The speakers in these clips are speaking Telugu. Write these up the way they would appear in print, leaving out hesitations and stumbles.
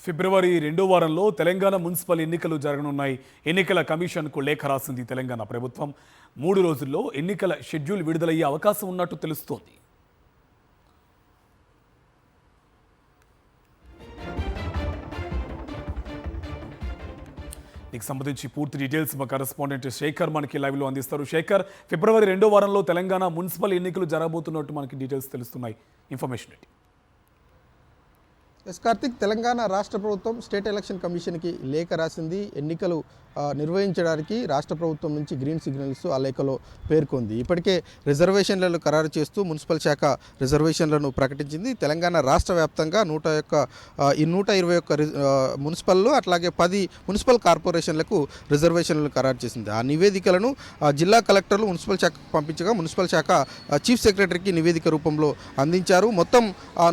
ఫిబ్రవరి 2వ వారంలో తెలంగాణ మున్సిపల్ ఎన్నికలు జరగనున్నాయి. ఎన్నికల కమిషన్కు లేఖ రాసింది తెలంగాణ ప్రభుత్వం. 3 రోజుల్లో ఎన్నికల షెడ్యూల్ విడుదలయ్యే అవకాశం ఉన్నట్టు తెలుస్తోంది. దీనికి సంబంధించి పూర్తి డీటెయిల్స్ మా కరెస్పాండెంట్ శేఖర్ మనకి లైవ్లో అందిస్తారు. శేఖర్, ఫిబ్రవరి 2వ వారంలో తెలంగాణ మున్సిపల్ ఎన్నికలు జరగబోతున్నట్టు మనకి డీటెయిల్స్ తెలుస్తున్నాయి. ఇన్ఫర్మేషన్ ఏంటి? కార్తిక్, తెలంగాణ రాష్ట్ర ప్రభుత్వం స్టేట్ ఎలక్షన్ కమిషన్కి లేఖ రాసింది. ఎన్నికలు నిర్వహించడానికి రాష్ట్ర ప్రభుత్వం నుంచి గ్రీన్ సిగ్నల్స్ ఆ లేఖలో పేర్కొంది. ఇప్పటికే రిజర్వేషన్లను ఖరారు చేస్తూ మున్సిపల్ శాఖ రిజర్వేషన్లను ప్రకటించింది. తెలంగాణ రాష్ట్ర వ్యాప్తంగా 121 మున్సిపల్లు అట్లాగే 10 మున్సిపల్ కార్పొరేషన్లకు రిజర్వేషన్లను ఖరారు చేసింది. ఆ నివేదికలను జిల్లా కలెక్టర్లు మున్సిపల్ శాఖకు పంపించగా మున్సిపల్ శాఖ చీఫ్ సెక్రటరీకి నివేదిక రూపంలో అందించారు. మొత్తం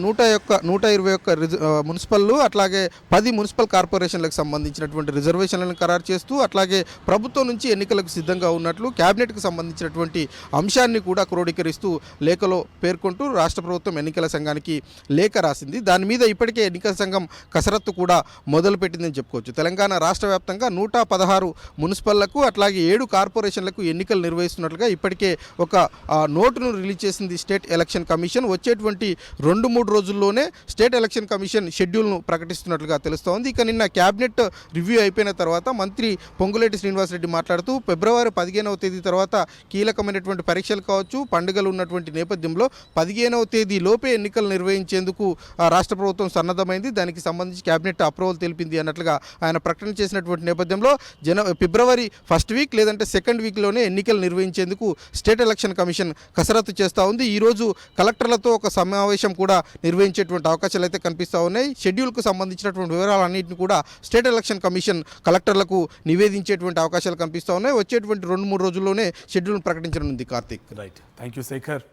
121 మున్సిపల్లు అట్లాగే 10 మున్సిపల్ కార్పొరేషన్లకు సంబంధించినటువంటి రిజర్వేషన్లను ఖరారు చేస్తూ అట్లాగే ప్రభుత్వం నుంచి ఎన్నికలకు సిద్ధంగా ఉన్నట్లు క్యాబినెట్కు సంబంధించినటువంటి అంశాన్ని కూడా క్రోడీకరిస్తూ లేఖలో పేర్కొంటూ రాష్ట్ర ప్రభుత్వం ఎన్నికల సంఘానికి లేఖ రాసింది. దాని మీద ఇప్పటికే ఎన్నికల సంఘం కసరత్తు కూడా మొదలుపెట్టిందని చెప్పుకోవచ్చు. తెలంగాణ రాష్ట్ర వ్యాప్తంగా 116 మున్సిపల్లకు అట్లాగే 7 కార్పొరేషన్లకు ఎన్నికలు నిర్వహిస్తున్నట్లుగా ఇప్పటికే ఒక నోటును రిలీజ్ చేసింది స్టేట్ ఎలక్షన్ కమిషన్. వచ్చేటువంటి 2-3 రోజుల్లోనే స్టేట్ ఎలక్షన్ కమిషన్ షెడ్యూల్ను ప్రకటిస్తున్నట్లుగా తెలుస్తోంది. ఇక నిన్న క్యాబినెట్ రివ్యూ అయిపోయిన తర్వాత మంత్రి పొంగులేటి శ్రీనివాసరెడ్డి మాట్లాడుతూ ఫిబ్రవరి 15వ తేదీ తర్వాత కీలకమైనటువంటి పరీక్షలు కావచ్చు, పండుగలు ఉన్నటువంటి నేపథ్యంలో 15వ తేదీ లోపే ఎన్నికలు నిర్వహించేందుకు రాష్ట్ర ప్రభుత్వం సన్నద్ధమైంది. దానికి సంబంధించి క్యాబినెట్ అప్రూవల్ తెలిపింది అన్నట్లుగా ఆయన ప్రకటన చేసినటువంటి నేపథ్యంలో ఫిబ్రవరి 1st వీక్ లేదంటే 2nd వీక్లోనే ఎన్నికలు నిర్వహించేందుకు స్టేట్ ఎలక్షన్ కమిషన్ కసరత్తు చేస్తూ ఉంది. ఈరోజు కలెక్టర్లతో ఒక సమావేశం కూడా నిర్వహించేటువంటి అవకాశాలు అయితే కనిపిస్తూ ఉన్నాయి. షెడ్యూల్కు సంబంధించినటువంటి వివరాలన్నింటినీ కూడా స్టేట్ ఎలక్షన్ కమిషన్ కలెక్టర్లకు నివేదించేటువంటి అవకాశాలు కనిపిస్తూ ఉన్నాయి. వచ్చేటువంటి 2-3 రోజుల్లోనే షెడ్యూల్ ప్రకటించనుంది. Karthik, right. Thank you Shekhar.